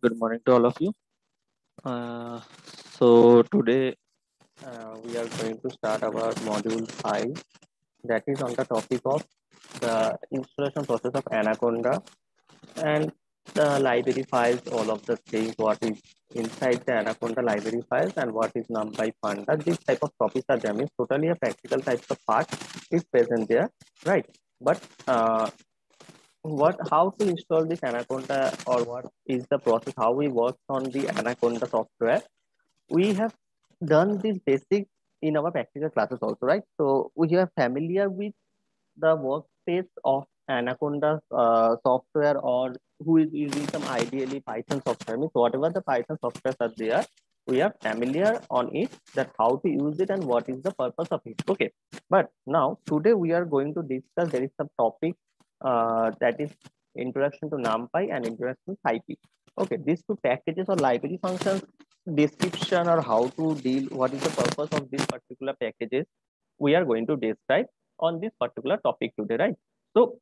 Good morning to all of you. So today we are going to start our module 5, that is on the topic of the installation process of Anaconda and the library files, all of the things, what is inside the Anaconda library files and what is NumPy Panda. These type of topics are there, means totally a practical types of part is present there, right? But how to install this Anaconda, or what is the process, how we work on the Anaconda software. We have done this basic in our practical classes also, right? So we are familiar with the workspace of Anaconda software, or who is using some ideally Python software, means whatever the Python softwares are there, we are familiar on it, that how to use it and what is the purpose of it. Okay, but now today we are going to discuss, there is some topic that is introduction to NumPy and introduction to SciPy. Okay, these two packages or library functions description, or how to deal, what is the purpose of these particular packages, we are going to describe on this particular topic today, right? So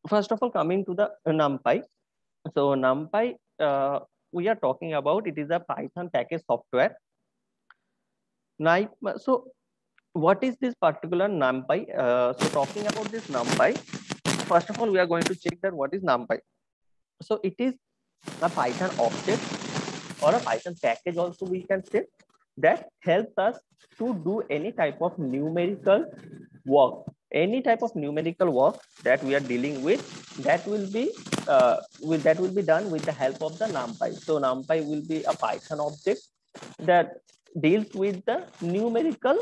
first of all, coming to the NumPy. So NumPy, we are talking about, it is a Python package software. Now, so what is this particular NumPy? So talking about this NumPy, first of all, we are going to check that what is NumPy. So it is a Python object or a Python package also, we can say, that helps us to do any type of numerical work. Any type of numerical work that we are dealing with, that will be done with the help of the NumPy. So NumPy will be a Python object that deals with the numerical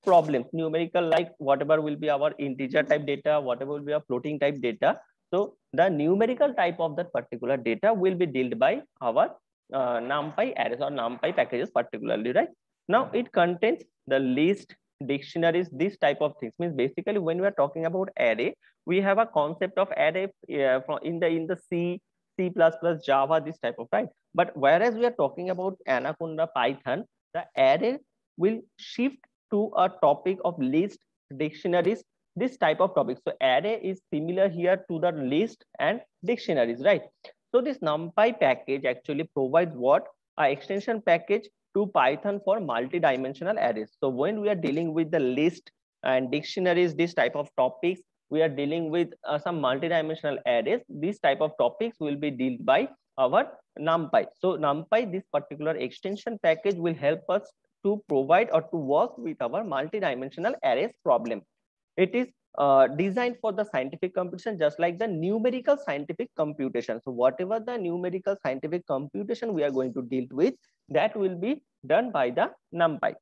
problems, numerical, like whatever will be our integer type data, whatever will be a floating type data. So the numerical type of that particular data will be dealt by our NumPy arrays or NumPy packages particularly, right? Now it contains the list, dictionaries, this type of things. Means basically when we are talking about array, we have a concept of array in the C++, Java, this type of, right? But whereas we are talking about Anaconda Python, the array will shift to a topic of list, dictionaries, this type of topic. So array is similar here to the list and dictionaries, right? So this NumPy package actually provides what? A extension package to Python for multi-dimensional arrays. So when we are dealing with the list and dictionaries, this type of topics, we are dealing with some multi-dimensional arrays. These type of topics will be dealt by our NumPy. So NumPy, this particular extension package, will help us to provide or to work with our multi-dimensional arrays problem. It is designed for the scientific computation, just like the numerical scientific computation. So whatever the numerical scientific computation we are going to deal with, that will be done by the NumPy.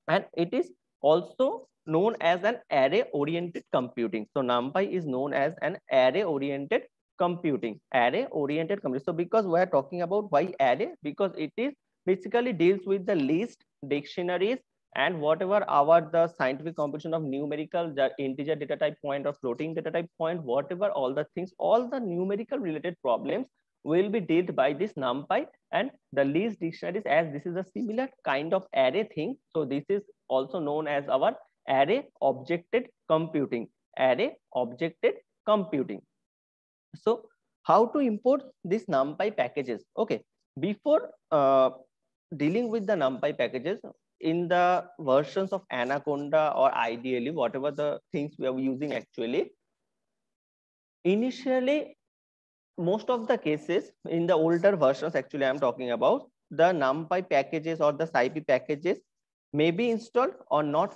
And it is also known as an array oriented computing. So NumPy is known as an array oriented computing. Array oriented computing. So because we are talking about why array, because it is basically deals with the list, dictionaries, and whatever our the scientific computation of numerical, the integer data type point or floating data type point, whatever all the things, all the numerical related problems will be dealt by this NumPy. And the list dictionaries, as this is a similar kind of array thing, so this is also known as our array objected computing. Array objected computing. So how to import this NumPy packages? Okay, before dealing with the NumPy packages in the versions of Anaconda, or ideally whatever the things we are using, actually initially most of the cases in the older versions, actually I'm talking about, the NumPy packages or the SciPy packages may be installed or not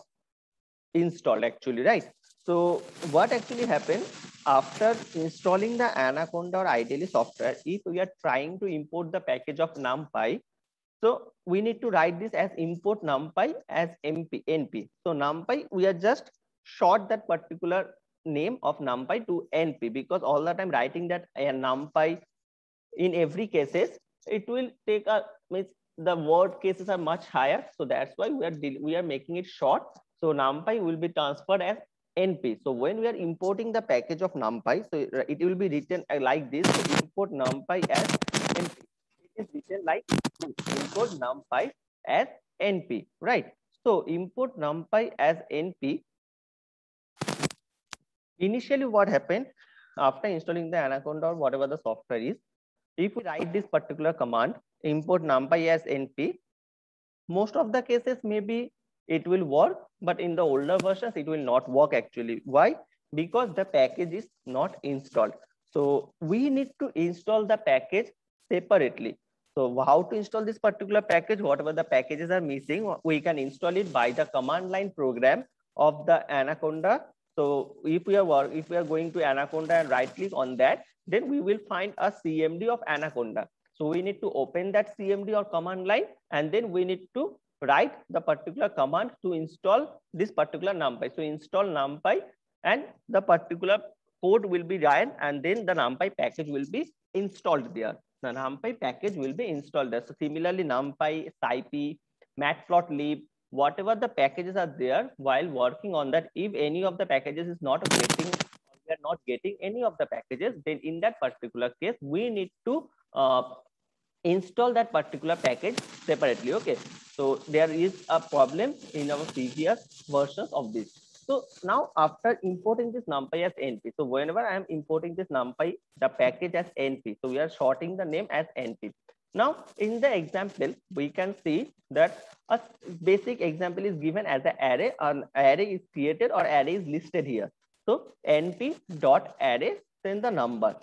installed, actually, right? So what actually happened after installing the Anaconda or ideally software, if we are trying to import the package of NumPy, so we need to write this as import NumPy as NP. So NumPy, we are just short that particular name of NumPy to NP, because all the time writing that a NumPy in every cases, it will take a, means the word cases are much higher. So that's why we are making it short. So NumPy will be transferred as NP. So when we are importing the package of NumPy, so it will be written like this. So import NumPy as NP. It is written like import NumPy as NP, right? So import NumPy as NP. Initially what happened after installing the Anaconda or whatever the software is, If we write this particular command, import numpy as np, most of the cases maybe it will work, but in the older versions it will not work actually. Why? Because the package is not installed. So we need to install the package separately. So how to install this particular package? Whatever the packages are missing, we can install it by the command line program of the Anaconda. So if we are going to Anaconda and right click on that, then we will find a CMD of Anaconda. So we need to open that CMD or command line, and then we need to write the particular command to install this particular numpy. So install numpy, and the particular code will be ran, and then the numpy package will be installed there. The numpy package will be installed there. So similarly, numpy, scipy, matplotlib, whatever the packages are there, while working on that, if any of the packages is not getting, we are not getting any of the packages, then in that particular case, we need to install that particular package separately. Okay, so there is a problem in our previous versions of this. So now after importing this numpy as np, so whenever I am importing this numpy, the package as np, so we are shorting the name as np. Now in the example, we can see that a basic example is given as an array. An array is created or array is listed here. So np dot array, then the number.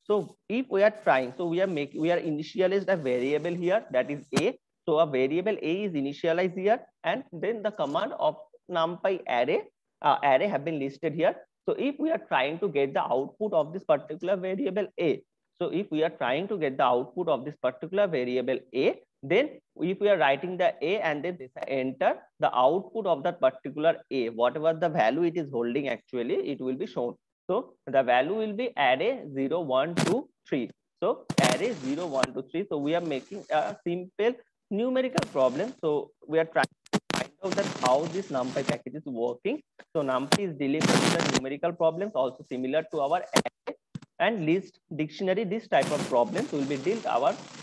So if we are trying, so we are initialized a variable here, that is a. So a variable a is initialized here, and then the command of numpy array have been listed here. So if we are trying to get the output of this particular variable a, so if we are trying to get the output of this particular variable a, then if we are writing the a and then this enter, the output of that particular a, whatever the value it is holding, actually it will be shown. So the value will be array 0, 1, 2, 3. So array 0, 1, 2, 3. So we are making a simple numerical problem. So we are trying to find out that how this numpy package is working. So numpy is dealing with the numerical problems, also similar to our array and list dictionary. This type of problems will be dealt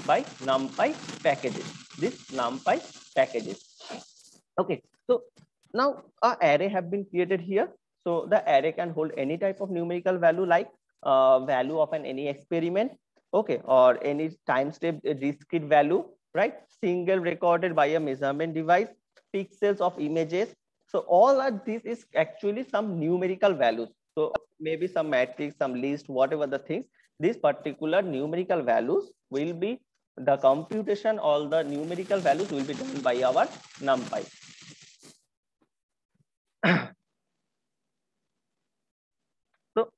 by numpy packages. This numpy packages. Okay. So now a array have been created here. So the array can hold any type of numerical value, like value of any experiment, okay, or any time step discrete value, right? Single recorded by a measurement device, pixels of images. So all of this is actually some numerical values. So maybe some matrix, some list, whatever the things, these particular numerical values will be the computation, all the numerical values will be done by our numpy. So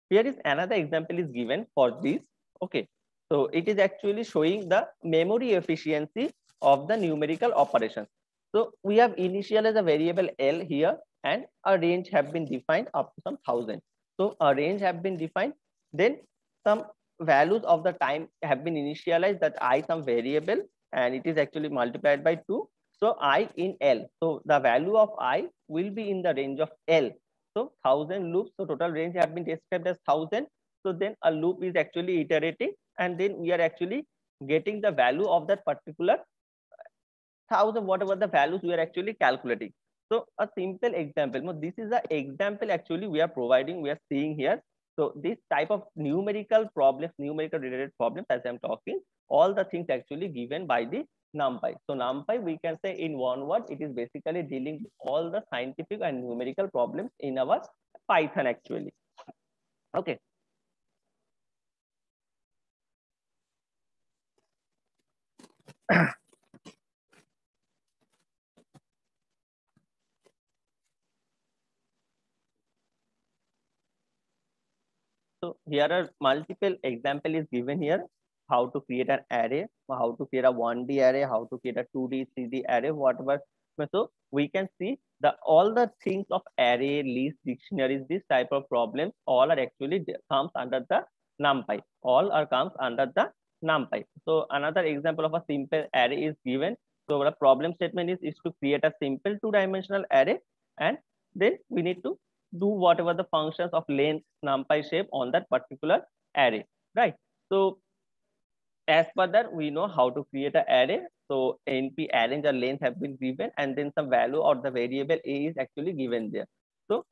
here is another example is given for this. Okay, so it is actually showing the memory efficiency of the numerical operations. So we have initialized a variable L here, and a range have been defined up to some 1000. So a range have been defined, then some values of the time have been initialized, that I some variable, and it is actually multiplied by 2. So I in L, so the value of I will be in the range of L. So 1000 loops, so total range have been described as 1000. So then a loop is actually iterating, and then we are actually getting the value of that particular 1000, whatever the values we are actually calculating. So a simple example, this is the example actually we are providing, we are seeing here. So this type of numerical problems, numerical related problems, as I'm talking, all the things actually given by the NumPy. So NumPy, we can say in one word, it is basically dealing with all the scientific and numerical problems in our Python actually. Okay. So here are multiple example is given here, how to create an array, how to create a 1D array, how to create a 2D, 3D array, whatever. So we can see the all the things of array, list, dictionaries, this type of problems, all are actually comes under the NumPy. All are comes under the NumPy. So another example of a simple array is given. So the problem statement is to create a simple 2-dimensional array, and then we need to do whatever the functions of length, numpy, shape on that particular array, right? So as per that, we know how to create an array. So np arrange or length have been given, and then some value or the variable a is actually given there. So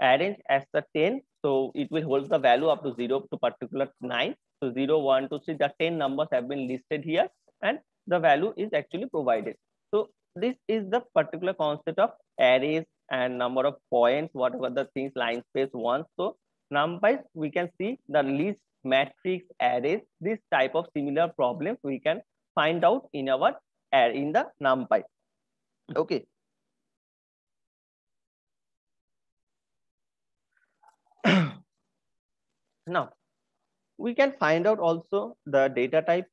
arrange as the 10, so it will hold the value up to 0 to particular 9. So 0, 1, 2, 3, the 10 numbers have been listed here and the value is actually provided. So this is the particular concept of arrays and number of points, whatever the things line space wants. So NumPy, we can see the list, matrix, arrays, this type of similar problems we can find out in our in the NumPy. Okay. Now we can find out also the data type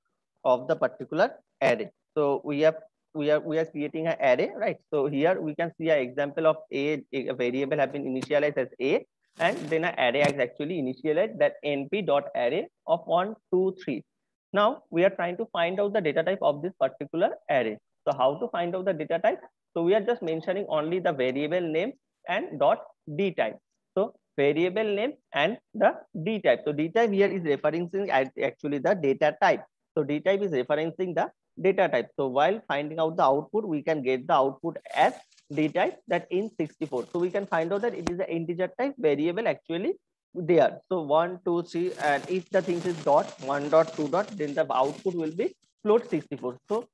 of the particular array. So we are creating an array, right? So here we can see an example of a variable have been initialized as a, and then an array is actually initialized that np.array of 1, 2, 3. Now we are trying to find out the data type of this particular array. So how to find out the data type? So we are just mentioning only the variable name and dot d type. So variable name and the d type. So d type here is referencing actually the data type. So d type is referencing the data type. So while finding out the output, we can get the output as d type, that in 64. So we can find out that it is an integer type variable actually there. So 1, 2, 3, and if the thing is dot 1 dot 2 dot, then the output will be float 64. So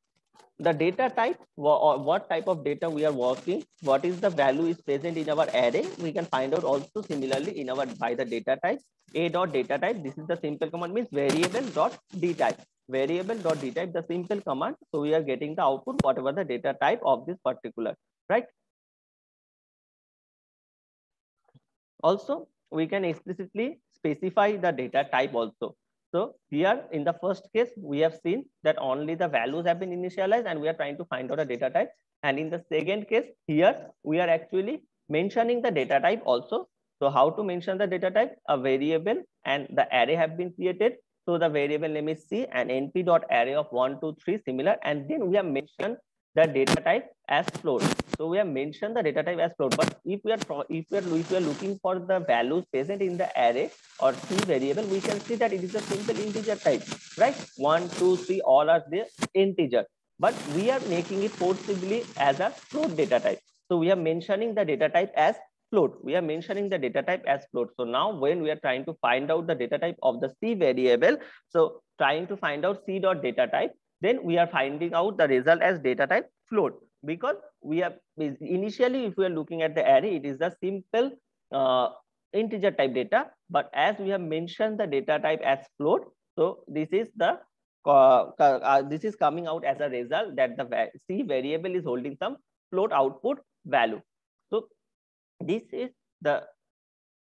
the data type, or what type of data we are working, what is the value is present in our array, we can find out also similarly in our by the data type. A dot data type, this is the simple command, means variable dot d type. Variable dot d type, the simple command. So we are getting the output whatever the data type of this particular, right? Also we can explicitly specify the data type also. So here in the first case, we have seen that only the values have been initialized and we are trying to find out a data type. And in the second case, here we are actually mentioning the data type also. So how to mention the data type? A variable and the array have been created. So the variable name is C and np.array of 1, 2, 3 similar. And then we have mentioned the data type as float. So we have mentioned the data type as float, but if we are looking for the values present in the array or C variable, we can see that it is a simple integer type, right? 1, 2, 3, all are the integer, but we are making it forcibly as a float data type. So we are mentioning the data type as float. We are mentioning the data type as float. So now when we are trying to find out the data type of the C variable, so trying to find out C dot data type, then we are finding out the result as data type float, because we have initially, if we are looking at the array, it is a simple integer type data, but as we have mentioned the data type as float, so this is the this is coming out as a result that the C variable is holding some float output value. So this is the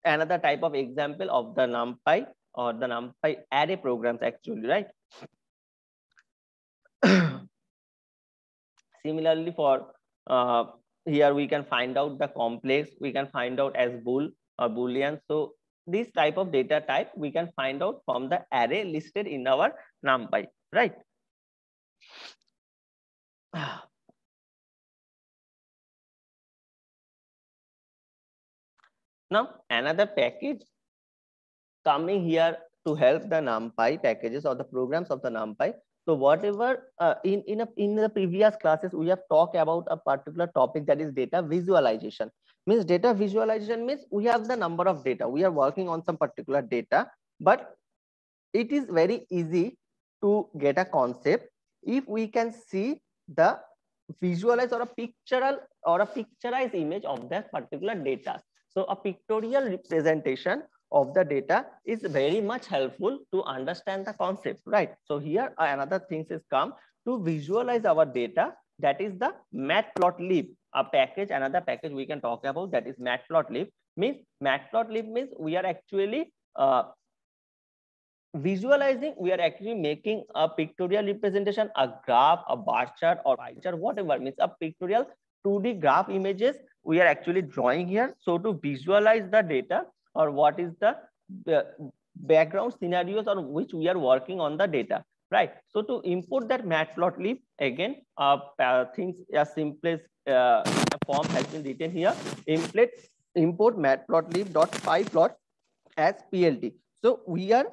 another type of example of the NumPy or the NumPy array programs actually, right? Similarly for here we can find out the complex, we can find out as bool or boolean. So this type of data type we can find out from the array listed in our NumPy, right? Now another package coming here to help the NumPy packages or the programs of the NumPy. So whatever in the previous classes we have talked about a particular topic, that is data visualization. Means data visualization means we have the number of data, we are working on some particular data, but it is very easy to get a concept if we can see the visualize or a pictorial or a picturized image of that particular data. So a pictorial representation of the data is very much helpful to understand the concept, right? So here another things is come to visualize our data, that is the matplotlib, a package, another package we can talk about, that is matplotlib. Matplotlib means we are actually visualizing, we are actually making a pictorial representation, a graph, a bar chart or pie chart, whatever, means a pictorial 2D graph images we are actually drawing here. So to visualize the data or what is the background scenarios on which we are working on the data, right? So to import that matplotlib, again things as simple as form has been written here, import matplotlib.pyplot as plt. So we are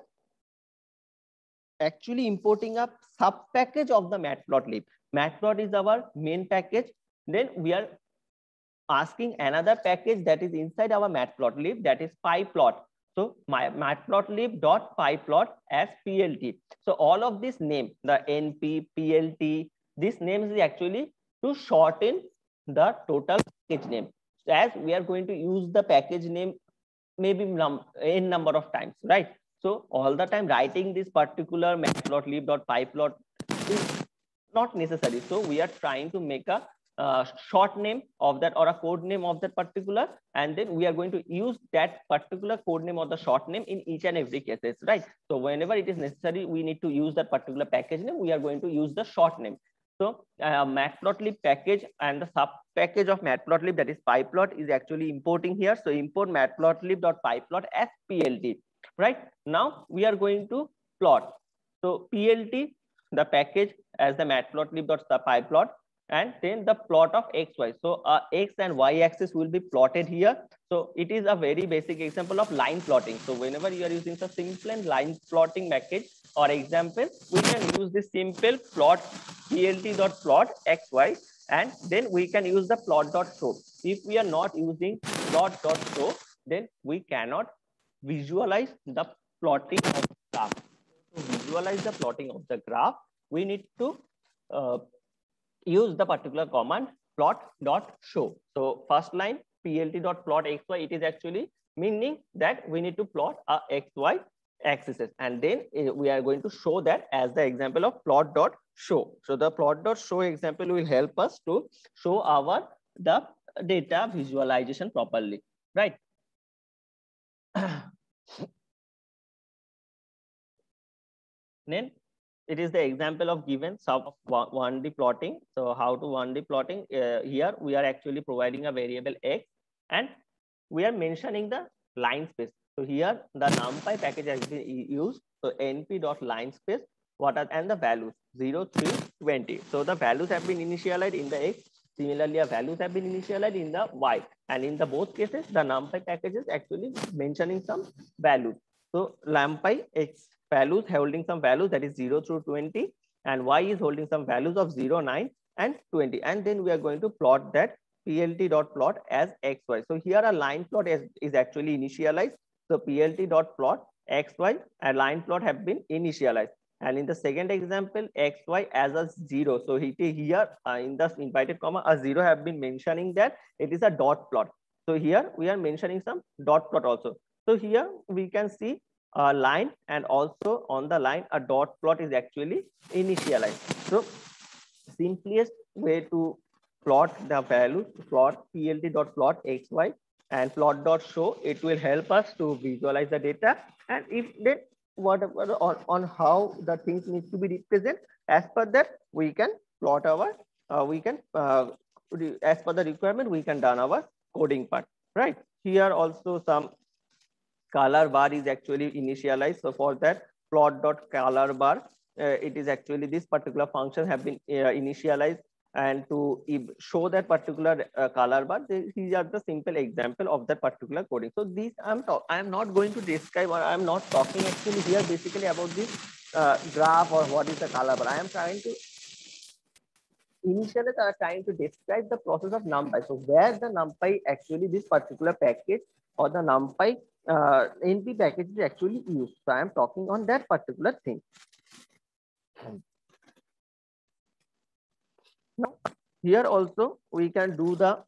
actually importing a sub package of the matplotlib. Matplot is our main package, then we are asking another package that is inside our matplotlib, that is pyplot. So my matplotlib.pyplot as PLT. So all of this name, the NP, PLT, this name is actually to shorten the total package name. So as we are going to use the package name maybe n number of times, right? So all the time writing this particular matplotlib.pyplot is not necessary. So we are trying to make a short name of that or a code name of that particular, and then we are going to use that particular code name or the short name in each and every cases, right? So whenever it is necessary, we need to use that particular package name, we are going to use the short name. So matplotlib package and the sub package of matplotlib, that is pyplot, is actually importing here. So import matplotlib.pyplot as PLT. Right now we are going to plot. So PLT, the package as the matplotlib.pyplot, and then the plot of xy. So x and y axis will be plotted here. So it is a very basic example of line plotting. So whenever you are using some simple and line plotting package or example, we can use this simple plot plt.plot xy, and then we can use the plot.show. If we are not using plot.show, then we cannot visualize the plotting of the graph. To visualize the plotting of the graph, we need to use the particular command plot.show. So first line plt.plot xy, it is actually meaning that we need to plot a xy axis, and then we are going to show that as the example of plot.show. So the plot.show example will help us to show our the data visualization properly, right? Then it is the example of given sub 1D plotting. So how to 1D plotting? Here we are actually providing a variable x, and we are mentioning the line space. So here the numpy package has been used. So np.linespace, what are and the values 0, 3, 20. So the values have been initialized in the x. Similarly, values have been initialized in the y, and in the both cases, the numpy package is actually mentioning some values. So numpy x values holding some values, that is 0 through 20, and y is holding some values of 0, 9, and 20. And then we are going to plot that plt.plot as xy. So here a line plot is actually initialized. So plt.plot xy and line plot have been initialized. And in the second example, xy as a 0. So here in the invited comma, a 0 have been mentioning that it is a dot plot. So here we are mentioning some dot plot also. So here we can see a line, and also on the line a dot plot is actually initialized. So simplest way to plot the value, plot plt.plot xy and plot.show, it will help us to visualize the data. And if then whatever on how the things need to be represented, as per that we can plot our as per the requirement we can done our coding part, right? Here also some color bar is actually initialized. So for that plot.color bar, it is actually this particular function have been initialized, and to show that particular color bar, these are the simple example of that particular coding. So these I am not going to describe, or I am not talking actually here basically about this graph or what is the color bar. I am trying to initially trying to describe the process of NumPy. So where the NumPy actually this particular package or the NumPy NP package is actually used. So I am talking on that particular thing. Now here also we can do the,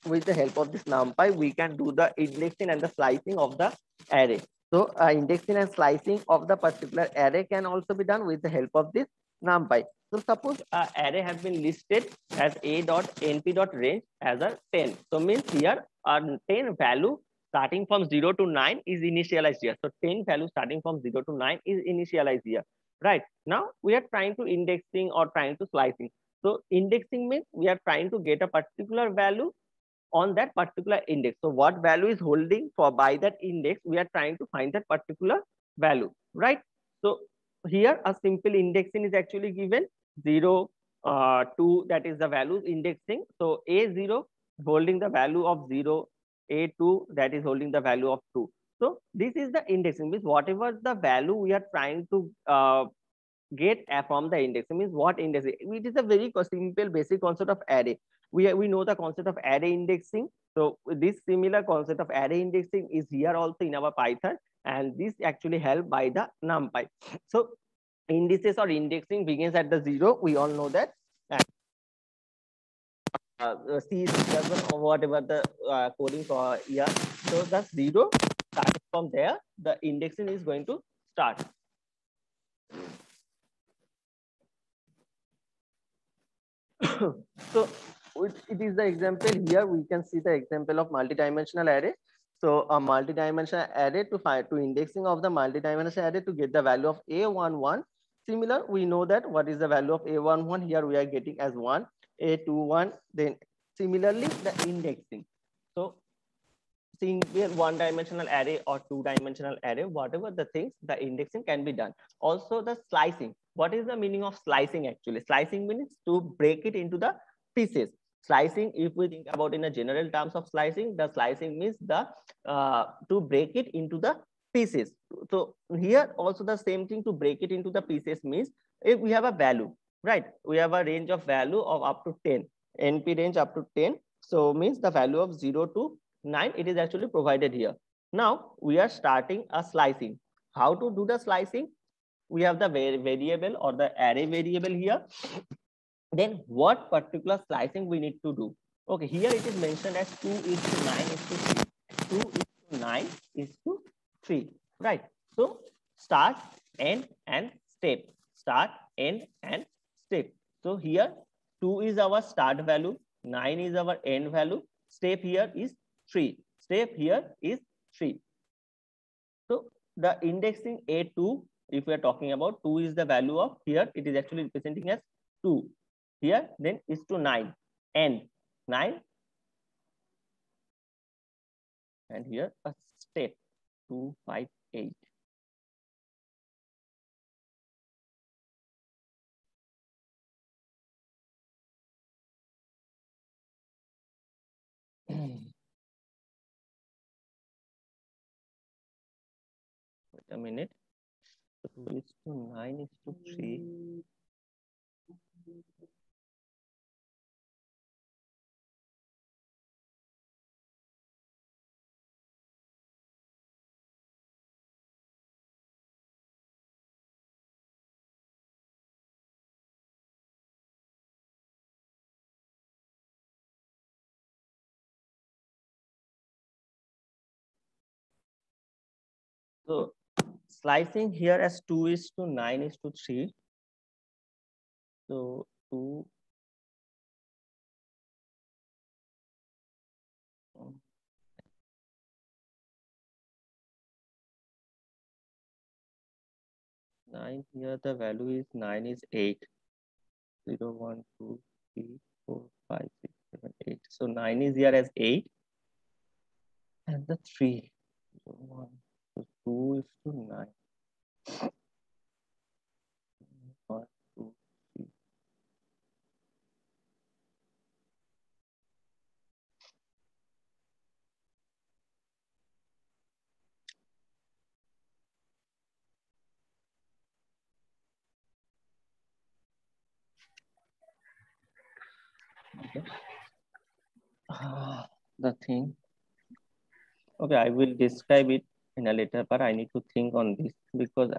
with the help of this NumPy, we can do the indexing and the slicing of the array. So indexing and slicing of the particular array can also be done with the help of this NumPy. So suppose array has been listed as a.np.range as a 10. So means here a 10 value starting from 0 to 9 is initialized here. So 10 value starting from 0 to 9 is initialized here. Right now we are trying to indexing or trying to slicing. So indexing means we are trying to get a particular value on that particular index. So what value is holding for by that index, we are trying to find that particular value, right? So here a simple indexing is actually given 0, 2, that is the values indexing. So A0 holding the value of 0, A2 that is holding the value of 2. So this is the indexing, means whatever the value we are trying to get from the index. It means what index? It is a very simple basic concept of array. We know the concept of array indexing. So this similar concept of array indexing is here also in our Python, and this actually helped by the NumPy. So indices or indexing begins at the 0. We all know that. C is or whatever the coding for here. So that's 0. Starting from there, the indexing is going to start. So it is the example here. We can see the example of multidimensional array. So a multidimensional array to indexing of the multidimensional array to get the value of A11. Similar, we know that what is the value of A11 here we are getting as 1, A21. Then similarly the indexing. So single one-dimensional array or two-dimensional array, whatever the things, the indexing can be done. Also the slicing. What is the meaning of slicing actually? Slicing means to break it into the pieces. Slicing, if we think about in a general terms of slicing, the slicing means the to break it into the pieces. So here also the same thing, to break it into the pieces means if we have a value, right? We have a range of value of up to 10, NP range up to 10. So means the value of 0 to 9, it is actually provided here. Now we are starting a slicing. How to do the slicing? We have the variable or the array variable here. Then what particular slicing we need to do? Okay, here it is mentioned as 2 is to 9 is to 3. 2 is to 9 is to 3, right? So start, end, and step. Start, end, and step. So here 2 is our start value, 9 is our end value, step here is 3. Step here is 3. So the indexing A2, if we are talking about 2 is the value of here, it is actually representing as 2. Here then is to 9, and 9, and here a step 2, 5, 8. Wait a minute. 2 is to 9 is to 3. So slicing here as 2 is to 9 is to 3. So 2. 9 here, the value is 9 is 8. 0, 1, 2, 3, 4, 5, 6, 7, 8. So 9 is here as 8. And the 3. 0, 1, so 2 is to 9. 1, 2, 3. Okay. The thing. Okay, I will describe it in a later part. I need to think on this because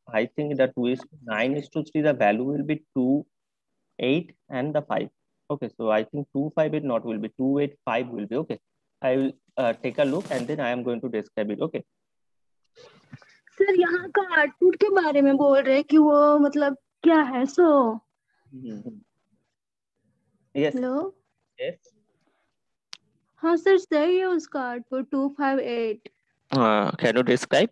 I think that with 9 is to 3, the value will be 2, 8, and the 5. Okay, so I think 2, 5, 8 not will be 2, 8, 5 will be. Okay, I will take a look and then I am going to describe it. Okay. Sir यहाँ का output के बारे में बोल रहे हैं कि वो मतलब क्या है सो Yes. Hello Yes. हाँ सर सही है उसका output 258. Can you describe?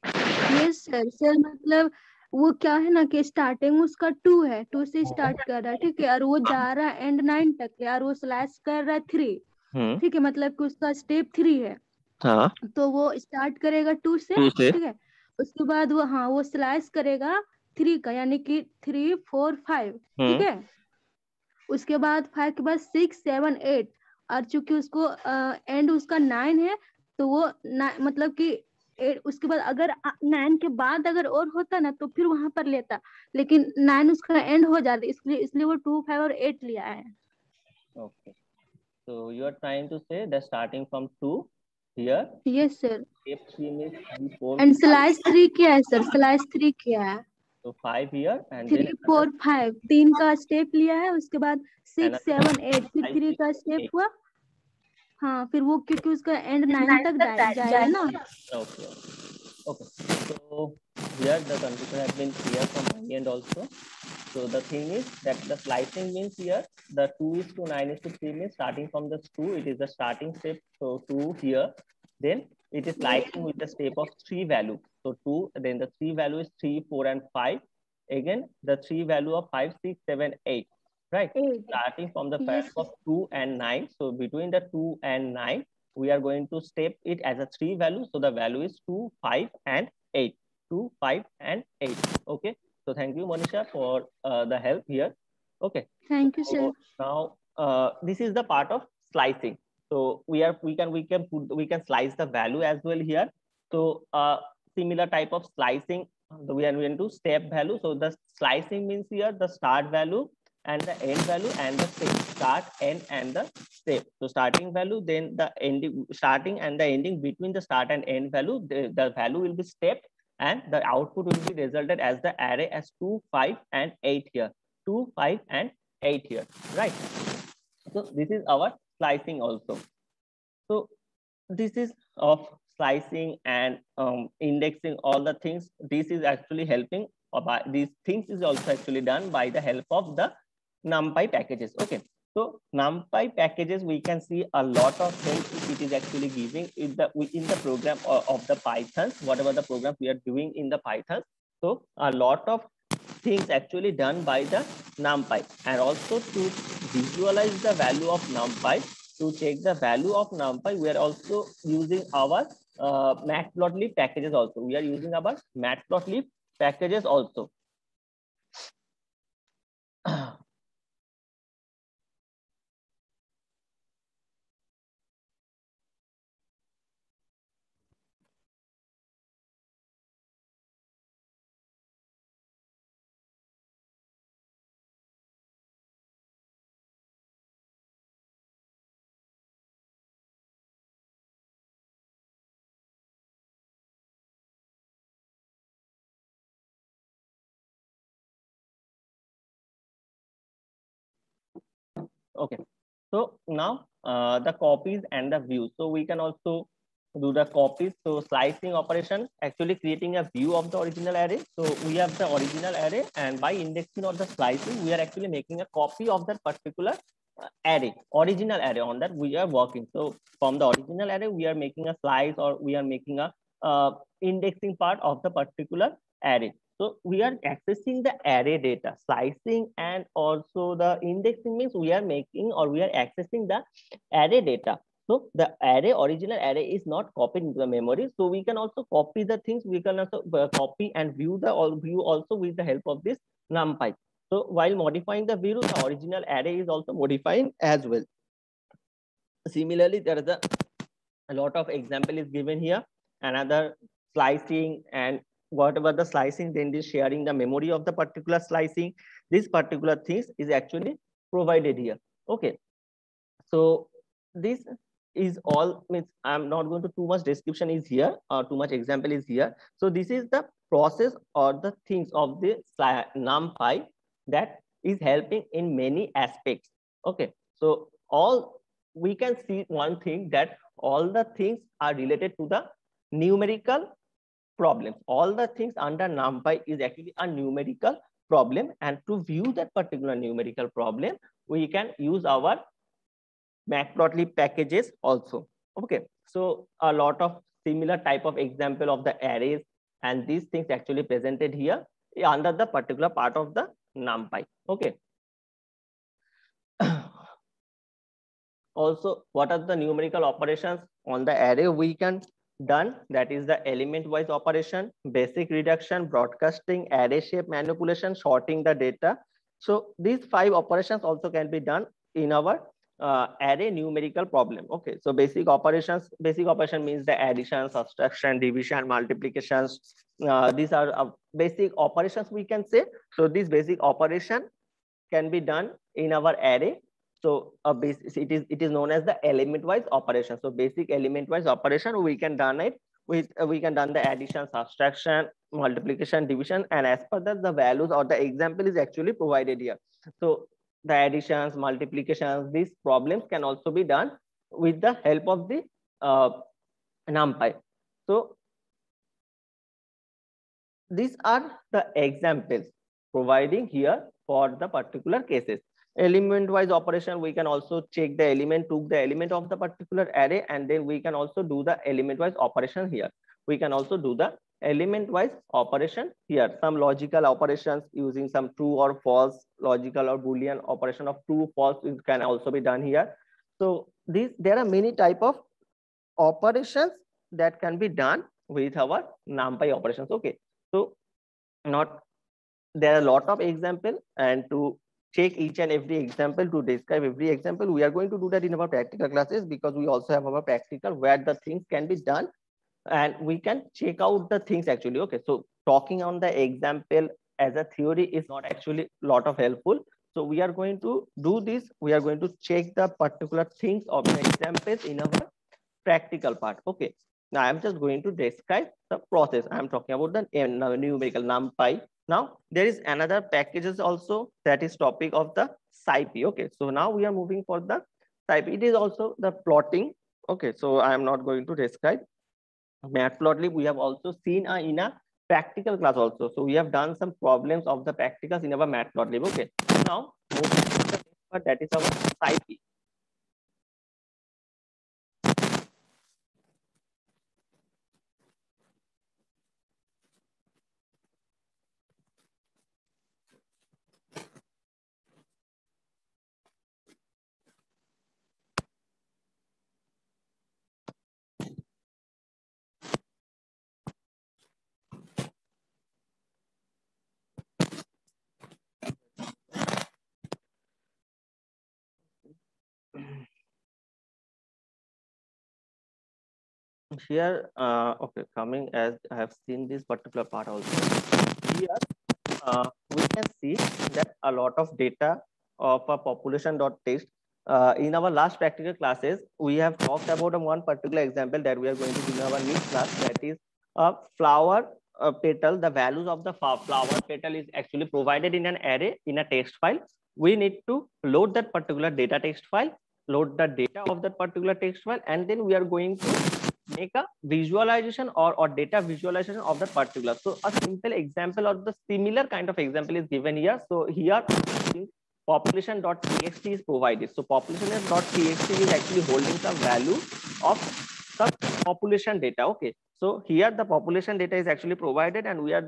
Yes sir sir मतलब वो क्या है ना कि स्टार्टिंग उसका 2 है, 2 से स्टार्ट कर रहा है, ठीक है, और वो जा रहा है एंड 9 तक है और वो स्लैश कर रहा है 3, ठीक है, मतलब कि उसका स्टेप 3 है. हाँ. तो वो स्टार्ट करेगा 2 से, ठीक है, उसके बाद वो वो स्लैश करेगा 3 का, यानी कि 3, 4, 5, ठीक है, उसके बाद 5 के बाद 6, 7, 8, और चूंकि उसको एंड उसका 9 है तो वो मतलब कि 8, उसके बाद अगर 9 के बाद अगर और होता ना तो फिर वहां पर लेता, लेकिन 9 उसका एंड हो जाता, इसलिए वो 2, 5 और 8 लिया है. Okay. So you are trying to say that starting from 2 here. Yes sir. Step 3 means 3, 4, And 5. Slice 3 क्या है सर? स्लाइस 3 क्या है? So 5 here and 3 then 4 5 3 का स्टेप लिया है, उसके बाद 6 7 8 फिर 3 का स्टेप 8. हुआ। हाँ, फिर वो क्योंकि उसका एंड 9 तक जाएगा ना। Okay. Okay. So here the confusion has been clear from my end also. So the thing is that the slicing means here the 2:9:3 means starting from the 2, it is the starting step. So 2 here, then it is slicing with the step of 3 value. So 2, then the 3 value is 3, 4, and 5. Again, the 3 value of 5, 6, 7, 8. Right? 8. Starting from the Yes. value of 2 and 9. So between the 2 and 9, we are going to step it as a 3 value. So the value is 2, 5, and 8. 2, 5, and 8. Okay. So thank you, Monisha, for the help here. Okay. Thank you, sir. Now this is the part of slicing. So we can slice the value as well here. So similar type of slicing, we are going to step value. So the slicing means here the start value and the end value and the step. Start, end, and the step. So starting value, then the ending, starting and the ending between the start and end value, the value will be stepped, and the output will be resulted as the array as 2, 5, and 8 here. 2, 5, and 8 here, right? So this is our slicing also. So this is of slicing and indexing all the things. This is actually helping, or by these things is also actually done by the help of the NumPy packages. Okay. So NumPy packages, we can see a lot of help it is actually giving in the program of the Python, whatever the programs we are doing in the Python. So a lot of things actually done by the NumPy, and also to visualize the value of NumPy, to check the value of NumPy, we are also using our Matplotlib packages also. We are using our Matplotlib packages also. Okay, so now the copies and the views. So we can also do the copies. So slicing operation, actually creating a view of the original array. So we have the original array, and by indexing or the slicing, we are actually making a copy of that particular array, original array on that we are working. So from the original array, we are making a slice, or we are making a indexing part of the particular array. So we are accessing the array data. Slicing and also the indexing means we are making, or we are accessing the array data. So the array, original array is not copied into the memory. So we can also copy the things. We can also copy and view also with the help of this NumPy. So while modifying the view, the original array is also modifying as well. Similarly, there is a lot of example is given here. Another slicing, and whatever the slicing, then is sharing the memory of the particular slicing. This particular things is actually provided here. Okay. So this is all, means I'm not going to too much description is here, or too much example is here. So this is the process or the things of the NumPy that is helping in many aspects. Okay. So all we can see one thing, that all the things are related to the numerical problems. All the things under NumPy is actually a numerical problem, and to view that particular numerical problem, we can use our Matplotlib packages also. Okay, so a lot of similar type of example of the arrays, and these things actually presented here under the particular part of the NumPy. Okay. Also, what are the numerical operations on the array we can done? That is the element wise operation, basic reduction, broadcasting, array shape manipulation, sorting the data. So these 5 operations also can be done in our array numerical problem. Okay, so basic operation means the addition, subtraction, division, multiplications. These are basic operations we can say. So this basic operation can be done in our array. So it is known as the element wise operation. So basic element wise operation, we can done it with we can done the addition, subtraction, multiplication, division, and as per that the values or the example is actually provided here. So the additions, multiplications, these problems can also be done with the help of the NumPy. So these are the examples providing here for the particular cases. Element wise operation, we can also check the element, took the element of the particular array, and then we can also do the element wise operation here. We can also do the element wise operation here. Some logical operations using some true or false, logical or Boolean operation of true, false can also be done here. So there are many type of operations that can be done with our NumPy operations. Okay, so not there are a lot of example, and to check each and every example, to describe every example, we are going to do that in our practical classes, because we also have our practical where the things can be done and we can check out the things actually. Okay, so talking on the example as a theory is not actually a lot of helpful. So we are going to do this, we are going to check the particular things of the examples in our practical part. Okay, now I'm just going to describe the process. I'm talking about the numerical NumPy. Now there is another packages also, that is topic of the SciPy. Okay, so now we are moving for the SciPy. It is also the plotting. Okay, so I am not going to describe Matplotlib. We have also seen in a practical class also. So we have done some problems of the practicals in our Matplotlib. Okay, now moving to the next part, that is our SciPy. Here, okay, coming as I have seen this particular part also. Here, we can see that a lot of data of a population.txt. In our last practical classes, we have talked about one particular example that we are going to do in our new class, that is a flower petal. The values of the flower petal is actually provided in an array in a text file. We need to load that particular data text file, load the data of that particular text file, and then we are going to make a visualization or data visualization of the particular. So a simple example of the similar kind of example is given here. So here population.txt is provided. So population.txt is actually holding some value of the population data. Okay, so here the population data is actually provided, and we are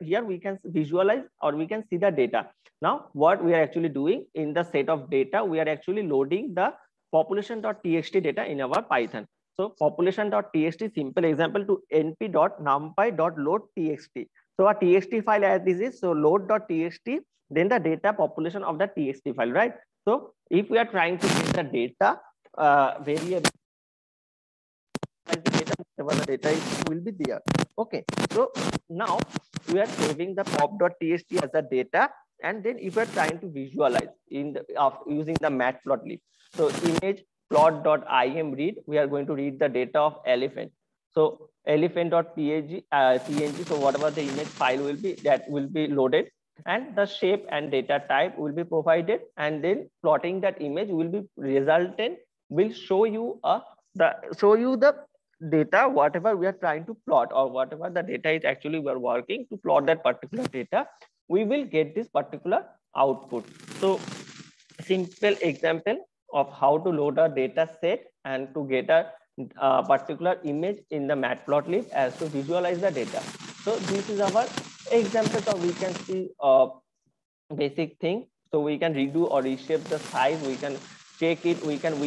here we can visualize or we can see the data. Now what we are actually doing in the set of data, we are actually loading the population.txt data in our Python. So population.txt, simple example to np.numpy.load.txt. So a txt file as this is, so load.txt, then the data population of the txt file, right? So if we are trying to get the data variable, whatever the data is will be there. Okay, so now we are saving the pop.txt as a data, and then if we are trying to visualize in the using the matplotlib, so image plot.im read, we are going to read the data of elephant. So elephant.png, so whatever the image file will be, that will be loaded, and the shape and data type will be provided, and then plotting that image will be resultant, will show you the data whatever we are trying to plot, or whatever the data is actually we are working to plot that particular data, we will get this particular output. So simple example of how to load a data set and to get a particular image in the matplotlib as to visualize the data. So this is our example. So we can see basic thing. So we can redo or reshape the size, we can check it, we can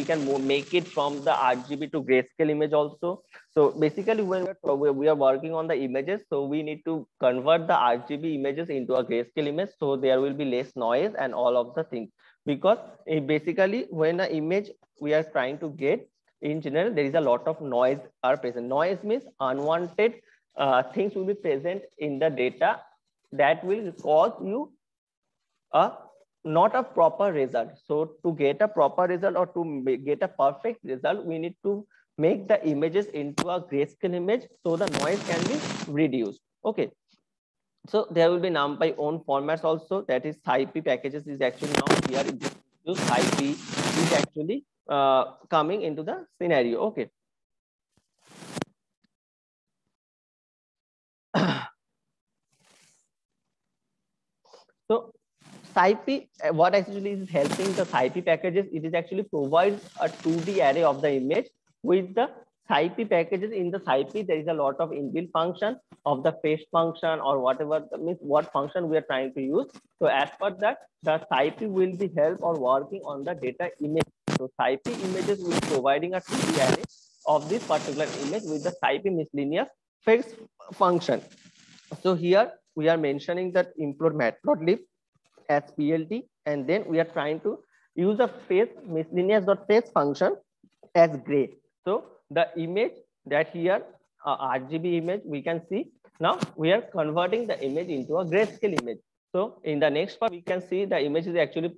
make it from the RGB to grayscale image also. So basically when we are working on the images, so we need to convert the RGB images into a grayscale image, so there will be less noise and all of the things. Because basically when an image we are trying to get, in general there is a lot of noise are present. Noise means unwanted things will be present in the data that will cause you a not a proper result. So to get a proper result or to get a perfect result, we need to make the images into a grayscale image so the noise can be reduced. Okay. So there will be NumPy own formats also, that is SciPy packages is actually now here in this SciPy is actually coming into the scenario. Okay. So SciPy, what actually is helping the SciPy packages, it is actually provides a 2D array of the image. With the SciPy packages, in the SciPy there is a lot of inbuilt function of the face function or whatever, means what function we are trying to use. So as per that, the SciPy will be help or working on the data image. So SciPy images will be providing a 2D array of this particular image with the SciPy miscellaneous face function. So here we are mentioning that import matplotlib as PLT, and then we are trying to use a face miscellaneous.face function as gray. So the image that here RGB image we can see, now we are converting the image into a grayscale image. So in the next part we can see the image is actually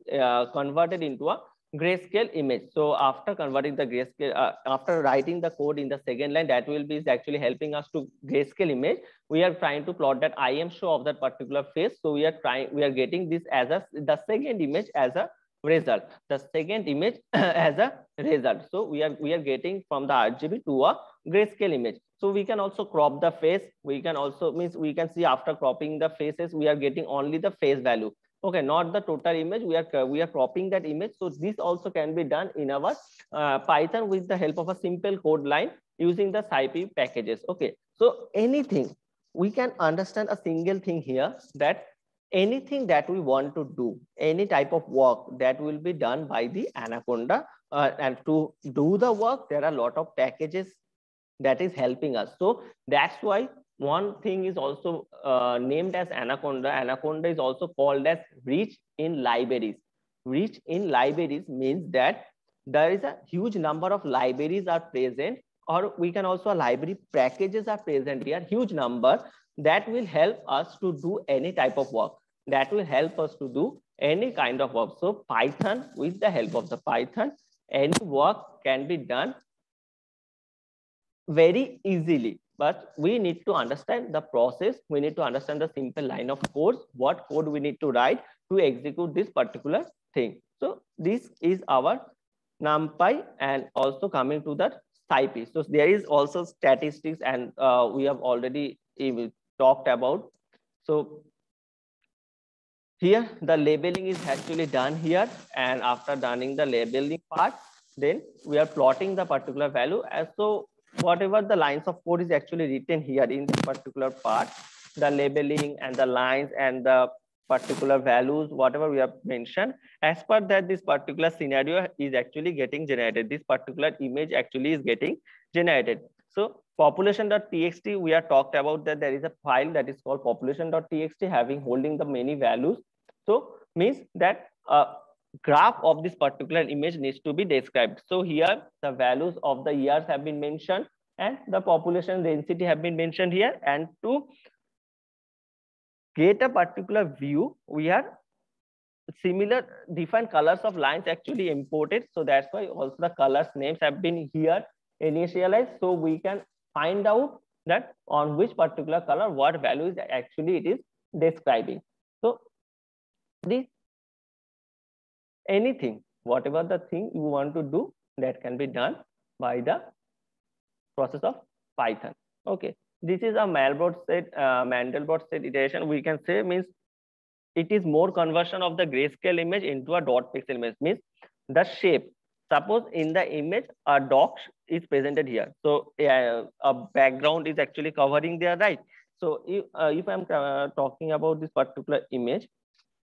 converted into a grayscale image. So after converting the grayscale, after writing the code in the second line, that will be actually helping us to grayscale image. We are trying to plot that IM show of that particular face. So we are getting this as the second image as a result, the second image as a result. So we are getting from the RGB to a grayscale image. So we can also crop the face. We can also, means we can see after cropping the faces, we are getting only the face value. Okay, not the total image. We are cropping that image. So this also can be done in our Python with the help of a simple code line using the SciPy packages. Okay, so anything, we can understand a single thing here, that anything that we want to do, any type of work, that will be done by the Anaconda. And to do the work, there are a lot of packages that is helping us. So that's why one thing is also named as Anaconda. Anaconda is also called as rich in libraries. Rich in libraries means that there is a huge number of libraries are present, or we can also library packages are present here, huge number, that will help us to do any type of work, that will help us to do any kind of work. So Python, with the help of the Python, any work can be done very easily, but we need to understand the process. We need to understand the simple line of codes, what code we need to write to execute this particular thing. So this is our NumPy, and also coming to that SciPy. So there is also statistics, and we have already talked about. So here the labeling is actually done here, and after doing the labeling part, then we are plotting the particular value. As so whatever the lines of code is actually written here in this particular part, the labeling and the lines and the particular values, whatever we have mentioned, as per that, this particular scenario is actually getting generated. This particular image actually is getting generated. So population.txt, we are talked about that there is a file that is called population.txt having holding the many values. So means that graph of this particular image needs to be described. So here the values of the years have been mentioned, and the population density have been mentioned here. And to get a particular view, we have similar different colors of lines actually imported. So that's why also the colors names have been here initialized. So we can find out that on which particular color what value is actually it is describing. So this anything, whatever the thing you want to do, that can be done by the process of Python. Okay, this is a Mandelbrot set iteration. We can say means it is more conversion of the grayscale image into a dot pixel image. Means the shape. Suppose in the image a dog is presented here, so a background is actually covering there, right? So if I'm talking about this particular image,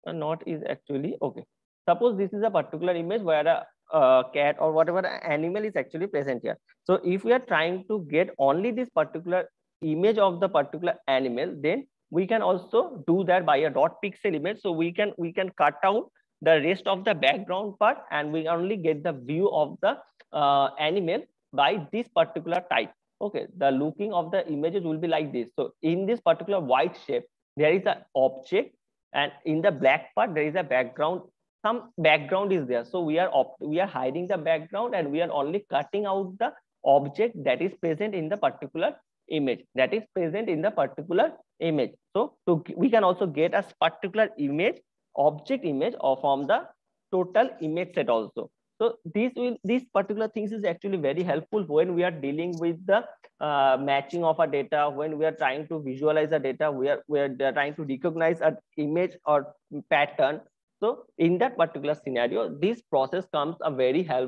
not is actually okay. Suppose this is a particular image where a cat or whatever animal is actually present here. So if we are trying to get only this particular image of the particular animal, then we can also do that by a dot pixel image. So we can cut out the rest of the background part, and we only get the view of the animal by this particular type. Okay, the looking of the images will be like this. So in this particular white shape, there is an object, and in the black part there is a background some background is there. So we are hiding the background and we are only cutting out the object that is present in the particular image, So we can also get a particular image, object image, or from the total image set also. So these particular things is actually very helpful when we are dealing with the matching of a data, when we are trying to visualize a data, we are trying to recognize an image or pattern. So in that particular scenario, this process comes a very helpful.